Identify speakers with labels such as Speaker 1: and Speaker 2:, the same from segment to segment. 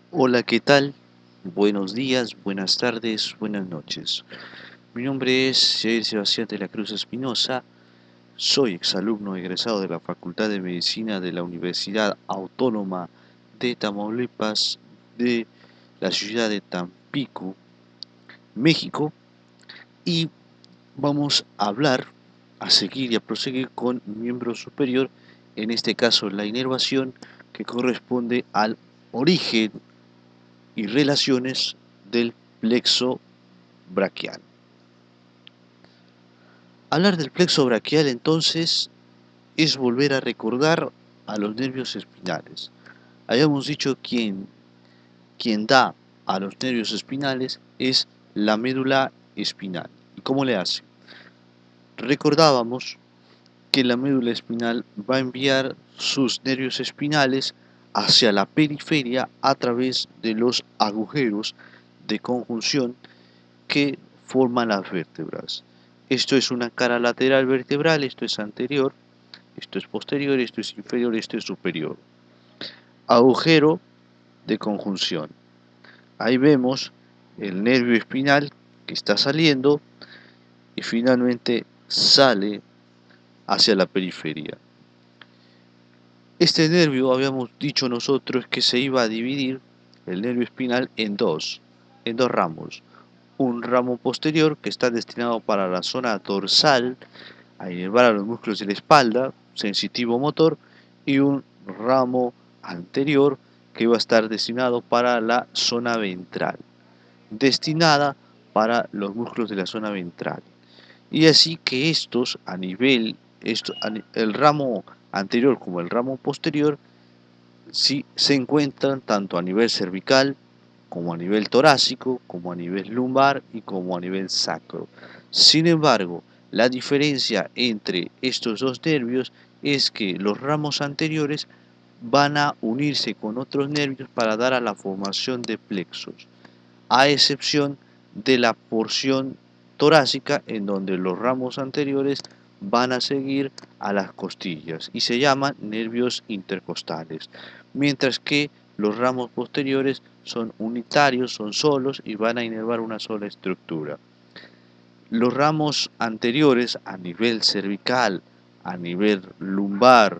Speaker 1: Hola, ¿qué tal? Buenos días, buenas tardes, buenas noches. Mi nombre es Jair Sebastián de la Cruz Espinosa, soy exalumno egresado de la Facultad de Medicina de la Universidad Autónoma de Tamaulipas de la ciudad de Tampico, México, y vamos a hablar, a seguir y a proseguir con miembro superior, en este caso la inervación que corresponde al origen y relaciones del plexo braquial. Hablar del plexo braquial entonces es volver a recordar a los nervios espinales. Habíamos dicho quien da a los nervios espinales es la médula espinal. ¿Y cómo le hace? Recordábamos que la médula espinal va a enviar sus nervios espinales hacia la periferia a través de los agujeros de conjunción que forman las vértebras. Esto es una cara lateral vertebral, esto es anterior, esto es posterior, esto es inferior, esto es superior. Agujero de conjunción. Ahí vemos el nervio espinal que está saliendo y finalmente sale hacia la periferia. Este nervio, habíamos dicho nosotros que se iba a dividir el nervio espinal en dos ramos. Un ramo posterior que está destinado para la zona dorsal, a inervar a los músculos de la espalda, sensitivo motor, y un ramo anterior que va a estar destinado para la zona ventral, destinada para los músculos de la zona ventral. Y así que estos el ramo anterior como el ramo posterior, sí se encuentran tanto a nivel cervical, como a nivel torácico, como a nivel lumbar y como a nivel sacro. Sin embargo, la diferencia entre estos dos nervios es que los ramos anteriores van a unirse con otros nervios para dar a la formación de plexos, a excepción de la porción torácica en donde los ramos anteriores van a seguir a las costillas y se llaman nervios intercostales, mientras que los ramos posteriores son unitarios, son solos y van a inervar una sola estructura. Los ramos anteriores a nivel cervical, a nivel lumbar,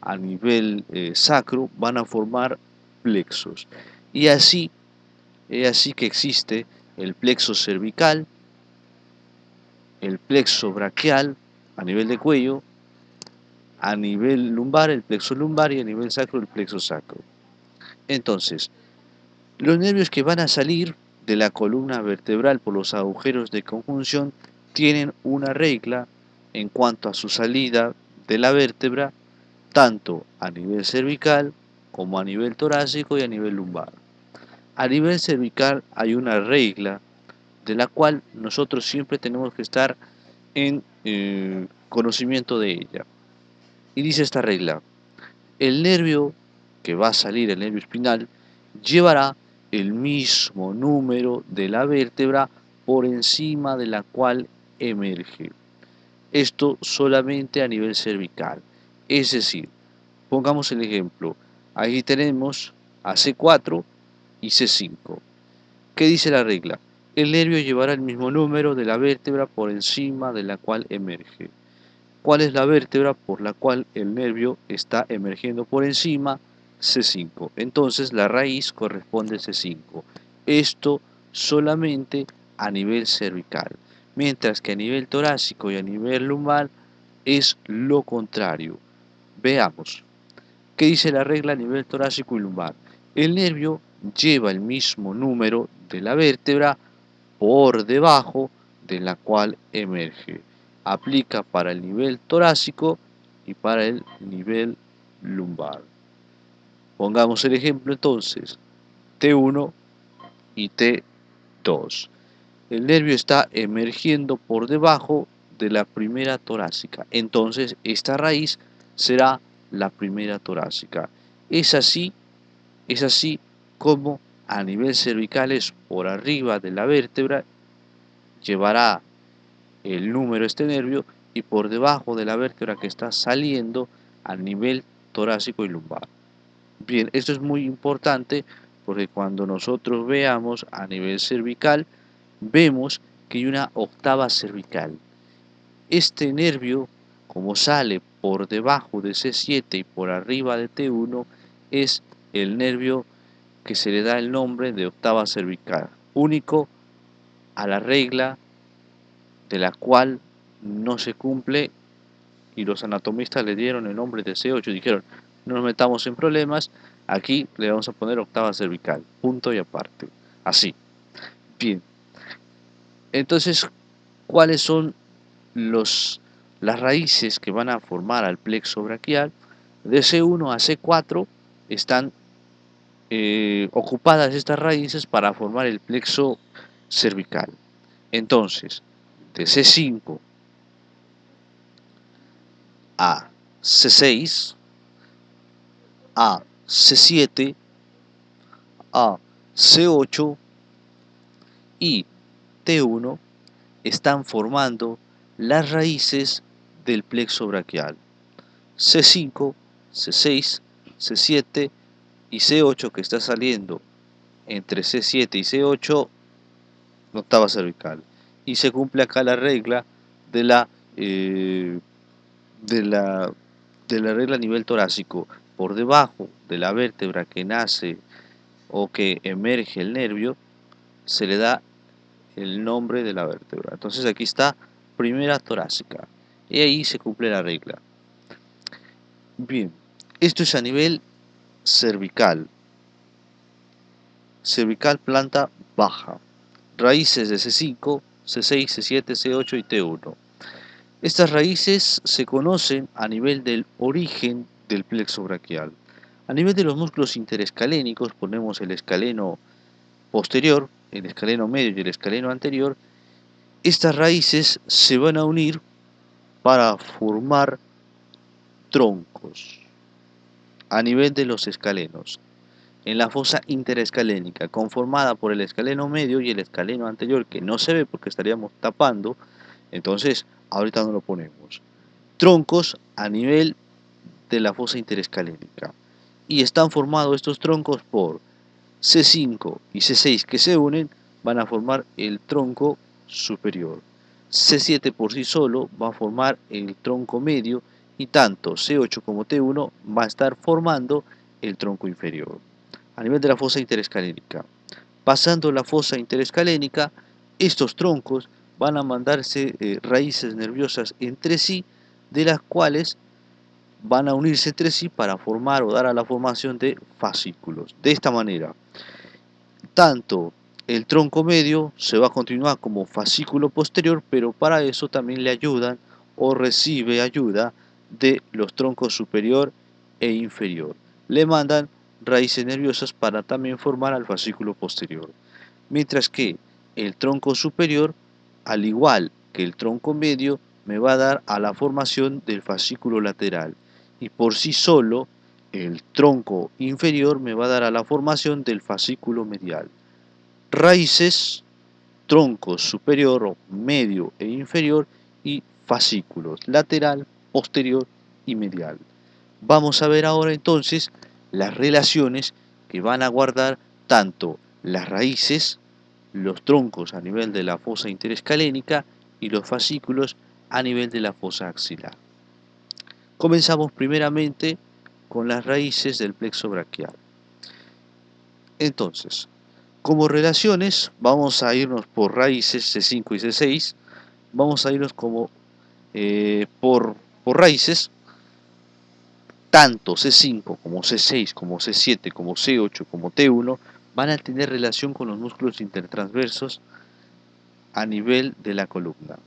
Speaker 1: a nivel sacro van a formar plexos. Y así, es así que existe el plexo cervical, el plexo braquial a nivel de cuello, a nivel lumbar el plexo lumbar y a nivel sacro el plexo sacro. Entonces, los nervios que van a salir de la columna vertebral por los agujeros de conjunción tienen una regla en cuanto a su salida de la vértebra, tanto a nivel cervical como a nivel torácico y a nivel lumbar. A nivel cervical hay una regla de la cual nosotros siempre tenemos que estar en conocimiento de ella. Y dice esta regla: el nervio que va a salir, el nervio espinal, llevará el mismo número de la vértebra por encima de la cual emerge. Esto solamente a nivel cervical. Es decir, pongamos el ejemplo. Aquí tenemos a C4 y C5. ¿Qué dice la regla? El nervio llevará el mismo número de la vértebra por encima de la cual emerge. ¿Cuál es la vértebra por la cual el nervio está emergiendo por encima? C5. Entonces la raíz corresponde a C5. Esto solamente a nivel cervical, mientras que a nivel torácico y a nivel lumbar es lo contrario. Veamos. ¿Qué dice la regla a nivel torácico y lumbar? El nervio lleva el mismo número de la vértebra por debajo de la cual emerge. Aplica para el nivel torácico y para el nivel lumbar. Pongamos el ejemplo entonces, T1 y T2. El nervio está emergiendo por debajo de la primera torácica. Entonces esta raíz será la primera torácica. Es así, es así como a nivel cervical es por arriba de la vértebra, llevará el número este nervio, y por debajo de la vértebra que está saliendo a nivel torácico y lumbar. Bien, esto es muy importante porque cuando nosotros veamos a nivel cervical, vemos que hay una octava cervical. Este nervio, como sale por debajo de C7 y por arriba de T1, es el nervio que se le da el nombre de octava cervical, único a la regla de la cual no se cumple, y los anatomistas le dieron el nombre de C8, dijeron, no nos metamos en problemas, aquí le vamos a poner octava cervical, punto y aparte, así. Bien, entonces, ¿cuáles son las raíces que van a formar al plexo braquial? De C1 a C4 están ocupadas estas raíces para formar el plexo cervical. Entonces, de C5 a C6, a C7, a C8 y T1 están formando las raíces del plexo braquial. C5, C6, C7 y C8 que está saliendo entre C7 y C8, octava cervical. Y se cumple acá la regla de eh, de la, de la regla a nivel torácico. Por debajo de la vértebra que nace o que emerge el nervio, se le da el nombre de la vértebra. Entonces aquí está primera torácica. Y ahí se cumple la regla. Bien, esto es a nivel cervical. Cervical planta baja. Raíces de C5, C6, C7, C8 y T1. Estas raíces se conocen a nivel del origen del plexo braquial. A nivel de los músculos interescalénicos ponemos el escaleno posterior, el escaleno medio y el escaleno anterior. Estas raíces se van a unir para formar troncos a nivel de los escalenos. En la fosa interescalénica, conformada por el escaleno medio y el escaleno anterior, que no se ve porque estaríamos tapando, entonces ahorita no lo ponemos. Troncos a nivel de la fosa interescalénica. Y están formados estos troncos por C5 y C6 que se unen, van a formar el tronco superior. C7 por sí solo va a formar el tronco medio y tanto C8 como T1 va a estar formando el tronco inferior. A nivel de la fosa interescalénica. Pasando la fosa interescalénica, estos troncos van a mandarse raíces nerviosas entre sí, de las cuales van a unirse entre sí para formar o dar a la formación de fascículos. De esta manera, tanto el tronco medio se va a continuar como fascículo posterior, pero para eso también le ayudan o recibe ayuda de los troncos superior e inferior. Le mandan raíces nerviosas para también formar al fascículo posterior. Mientras que el tronco superior, al igual que el tronco medio, me va a dar a la formación del fascículo lateral. Y por sí solo, el tronco inferior me va a dar a la formación del fascículo medial. Raíces, tronco superior, medio e inferior y fascículos lateral, posterior y medial. Vamos a ver ahora entonces las relaciones que van a guardar tanto las raíces, los troncos a nivel de la fosa interescalénica y los fascículos a nivel de la fosa axilar. Comenzamos primeramente con las raíces del plexo braquial. Entonces, como relaciones, vamos a irnos por raíces C5 y C6, vamos a irnos como por raíces, tanto C5 como C6, como C7, como C8, como T1, van a tener relación con los músculos intertransversos a nivel de la columna.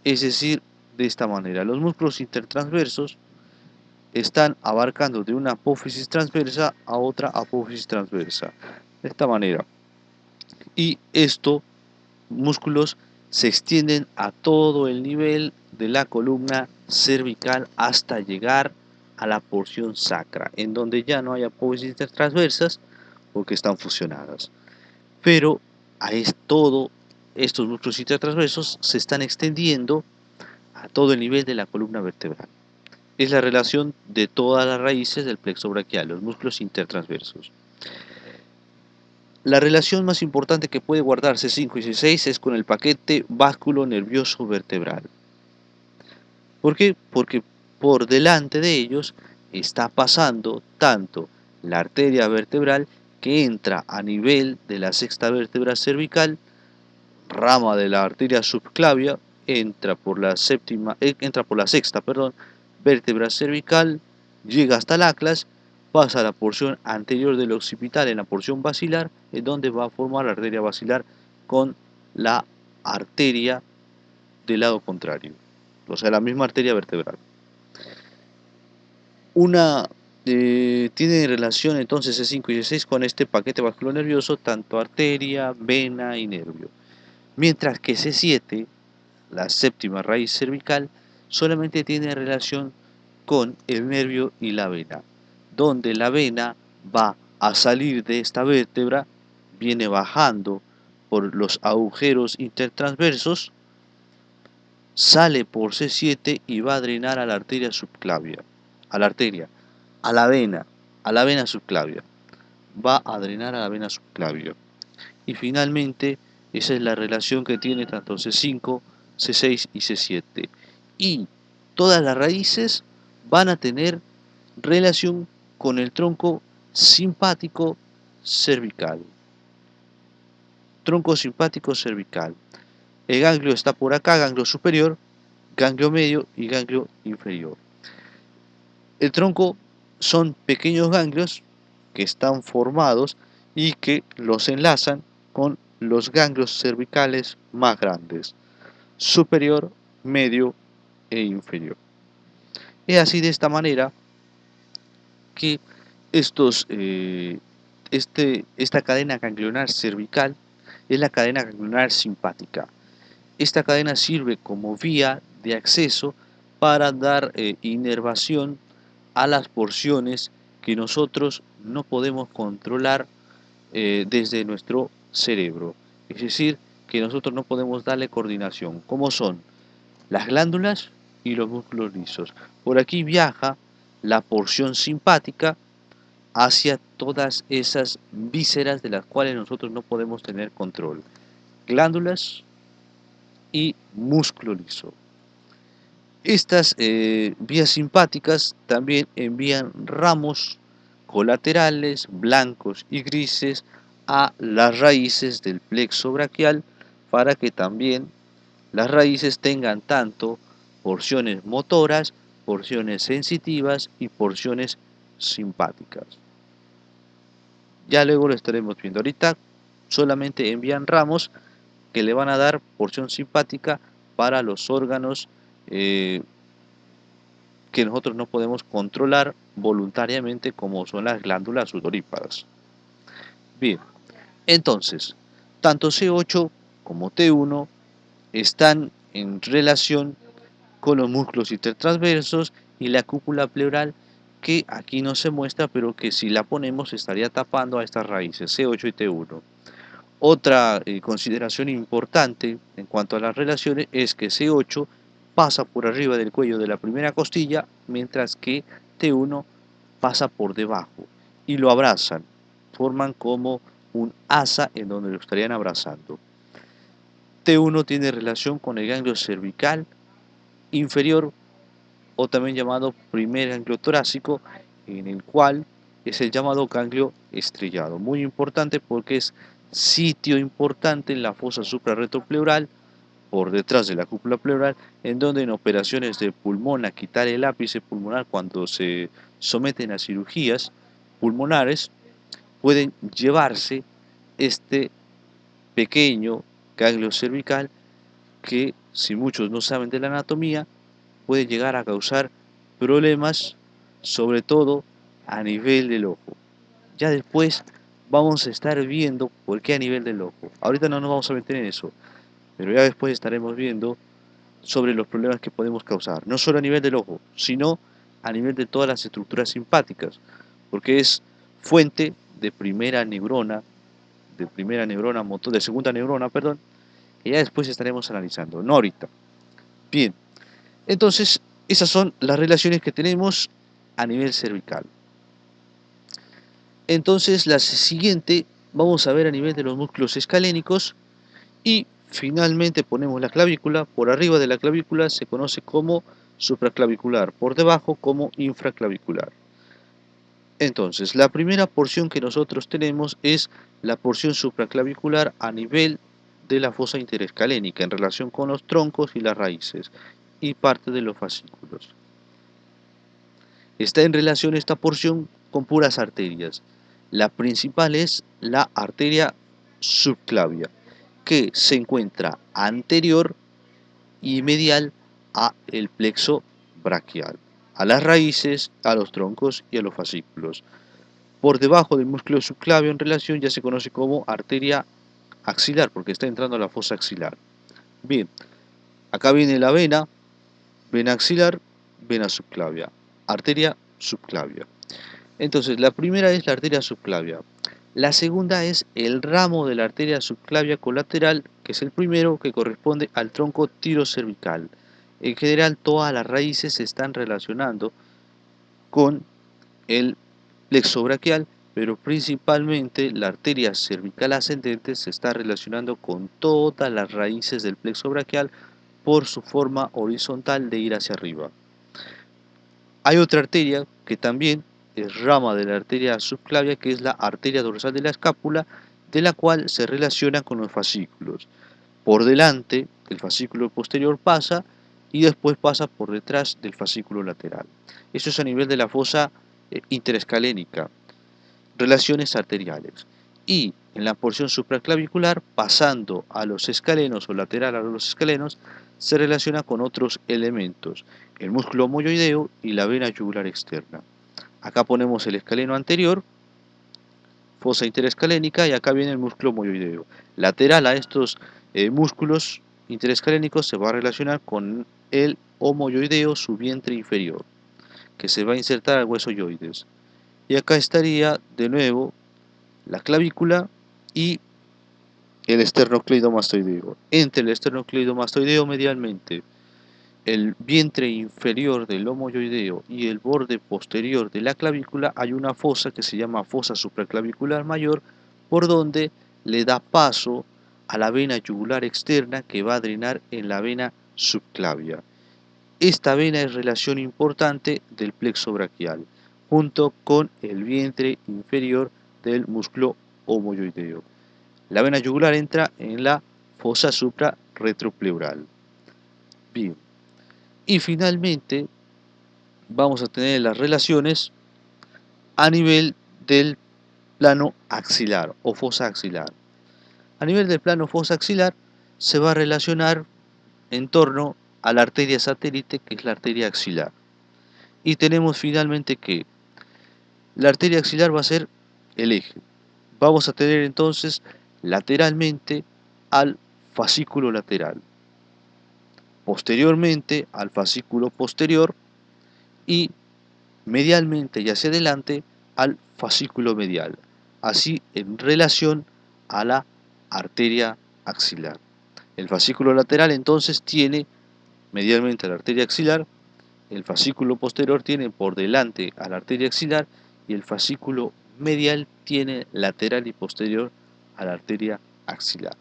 Speaker 1: Es decir, de esta manera, los músculos intertransversos están abarcando de una apófisis transversa a otra apófisis transversa. De esta manera. Y estos músculos se extienden a todo el nivel de la columna cervical hasta llegar a la porción sacra, en donde ya no hay apófisis intertransversas porque están fusionadas. Pero todos estos músculos intertransversos se están extendiendo a todo el nivel de la columna vertebral. Es la relación de todas las raíces del plexo braquial, los músculos intertransversos. La relación más importante que puede guardar C5 y C6 es con el paquete básculo nervioso vertebral. ¿Por qué? Porque por delante de ellos está pasando tanto la arteria vertebral que entra a nivel de la sexta vértebra cervical, rama de la arteria subclavia, entra por la sexta, perdón, vértebra cervical, llega hasta el atlas, pasa a la porción anterior del occipital en la porción basilar, en donde va a formar la arteria basilar con la arteria del lado contrario, o sea, la misma arteria vertebral. Tiene relación entonces C5 y C6 con este paquete vasculonervioso, tanto arteria, vena y nervio. Mientras que C7, la séptima raíz cervical, solamente tiene relación con el nervio y la vena, donde la vena va a salir de esta vértebra, viene bajando por los agujeros intertransversos, sale por C7 y va a drenar a la arteria subclavia, a la arteria, a la vena subclavia, va a drenar a la vena subclavia. Y finalmente, esa es la relación que tiene tanto C5, C6 y C7. Y todas las raíces van a tener relación con el tronco simpático cervical. Tronco simpático cervical. El ganglio está por acá, ganglio superior, ganglio medio y ganglio inferior. El tronco son pequeños ganglios que están formados y que los enlazan con los ganglios cervicales más grandes, superior, medio e inferior. Es así de esta manera que esta cadena ganglionar cervical es la cadena ganglionar simpática. Esta cadena sirve como vía de acceso para dar inervación a las porciones que nosotros no podemos controlar desde nuestro cerebro. Es decir, que nosotros no podemos darle coordinación, como son las glándulas y los músculos lisos. Por aquí viaja la porción simpática hacia todas esas vísceras de las cuales nosotros no podemos tener control. Glándulas y músculo liso. Estas vías simpáticas también envían ramos colaterales blancos y grises a las raíces del plexo braquial para que también las raíces tengan tanto porciones motoras, porciones sensitivas y porciones simpáticas. Ya luego lo estaremos viendo. Ahorita solamente envían ramos que le van a dar porción simpática para los órganos que nosotros no podemos controlar voluntariamente, como son las glándulas sudoríparas. Bien, entonces, tanto C8 como T1 están en relación con los músculos intertransversos y la cúpula pleural, que aquí no se muestra, pero que si la ponemos estaría tapando a estas raíces C8 y T1. Otra consideración importante en cuanto a las relaciones es que C8 pasa por arriba del cuello de la primera costilla, mientras que T1 pasa por debajo y lo abrazan, forman como un asa en donde lo estarían abrazando. T1 tiene relación con el ganglio cervical inferior, o también llamado primer ganglio torácico, en el cual es el llamado ganglio estrellado. Muy importante porque es sitio importante en la fosa suprarretropleural, por detrás de la cúpula pleural, en donde en operaciones de pulmón, a quitar el ápice pulmonar cuando se someten a cirugías pulmonares, pueden llevarse este pequeño ganglio cervical que, si muchos no saben de la anatomía, puede llegar a causar problemas, sobre todo a nivel del ojo. Ya después vamos a estar viendo por qué a nivel del ojo. Ahorita no nos vamos a meter en eso, pero ya después estaremos viendo sobre los problemas que podemos causar, no solo a nivel del ojo, sino a nivel de todas las estructuras simpáticas, porque es fuente de primera neurona, de segunda neurona, perdón, que ya después estaremos analizando, no ahorita. Bien, entonces esas son las relaciones que tenemos a nivel cervical. Entonces la siguiente Vamos a ver a nivel de los músculos escalénicos y finalmente ponemos la clavícula. Por arriba de la clavícula se conoce como supraclavicular, por debajo como infraclavicular. Entonces, la primera porción que nosotros tenemos es la porción supraclavicular a nivel de la fosa interescalénica en relación con los troncos y las raíces y parte de los fascículos. Está en relación esta porción con puras arterias. La principal es la arteria subclavia, que se encuentra anterior y medial a el plexo braquial, a las raíces, a los troncos y a los fascículos. Por debajo del músculo subclavio en relación ya se conoce como arteria axilar, porque está entrando a la fosa axilar. Bien, acá viene la vena, vena axilar, vena subclavia, arteria subclavia. Entonces, la primera es la arteria subclavia. La segunda es el ramo de la arteria subclavia colateral, que es el primero, que corresponde al tronco tirocervical. En general, todas las raíces se están relacionando con el plexo braquial, pero principalmente la arteria cervical ascendente se está relacionando con todas las raíces del plexo braquial por su forma horizontal de ir hacia arriba. Hay otra arteria que también es rama de la arteria subclavia, que es la arteria dorsal de la escápula, de la cual se relaciona con los fascículos. Por delante, el fascículo posterior pasa y después pasa por detrás del fascículo lateral. Eso es a nivel de la fosa interescalénica, relaciones arteriales. Y en la porción supraclavicular, pasando a los escalenos o lateral a los escalenos, se relaciona con otros elementos, el músculo moyoideo y la vena yugular externa. Acá ponemos el escaleno anterior, fosa interescalénica, y acá viene el músculo moyoideo. Lateral a estos músculos interescalénicos se va a relacionar con el homoyoideo, su vientre inferior, que se va a insertar al hueso yoides. Y acá estaría de nuevo la clavícula y el esternocleidomastoideo. Entre el esternocleidomastoideo medialmente, el vientre inferior del homoyoideo y el borde posterior de la clavícula hay una fosa que se llama fosa supraclavicular mayor, por donde le da paso a la vena yugular externa que va a drenar en la vena subclavia. Esta vena es relación importante del plexo braquial, junto con el vientre inferior del músculo homoyoideo. La vena yugular entra en la fosa suprarretropleural. Bien. Y finalmente vamos a tener las relaciones a nivel del plano axilar o fosa axilar. A nivel del plano fosa axilar se va a relacionar en torno a la arteria satélite, que es la arteria axilar. Y tenemos finalmente que la arteria axilar va a ser el eje. Vamos a tener entonces lateralmente al fascículo lateral, posteriormente al fascículo posterior y medialmente y hacia adelante al fascículo medial, así en relación a la arteria axilar. El fascículo lateral entonces tiene medialmente a la arteria axilar, el fascículo posterior tiene por delante a la arteria axilar y el fascículo medial tiene lateral y posterior a la arteria axilar.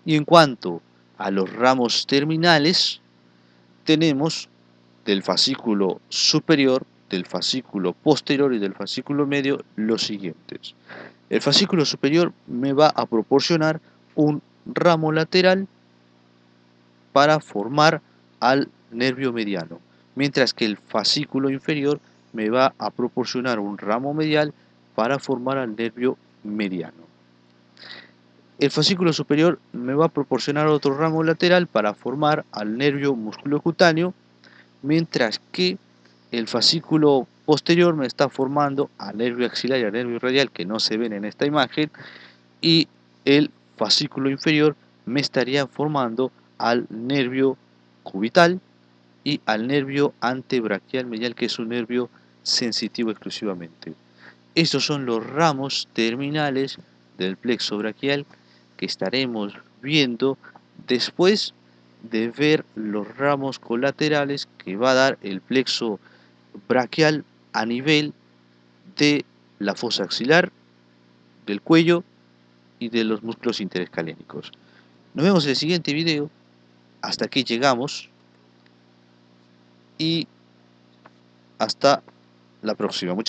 Speaker 1: Y en cuanto a los ramos terminales, tenemos del fascículo superior, del fascículo posterior y del fascículo medio los siguientes. El fascículo superior me va a proporcionar un ramo lateral para formar al nervio mediano, mientras que el fascículo inferior me va a proporcionar un ramo medial para formar al nervio mediano. El fascículo superior me va a proporcionar otro ramo lateral para formar al nervio musculocutáneo, mientras que el fascículo posterior me está formando al nervio axilar y al nervio radial, que no se ven en esta imagen, y el fascículo inferior me estaría formando al nervio cubital y al nervio antebraquial medial, que es un nervio sensitivo exclusivamente. Estos son los ramos terminales del plexo braquial que estaremos viendo después de ver los ramos colaterales que va a dar el plexo braquial a nivel de la fosa axilar, del cuello y de los músculos interescalénicos. Nos vemos en el siguiente video. Hasta aquí llegamos y hasta la próxima.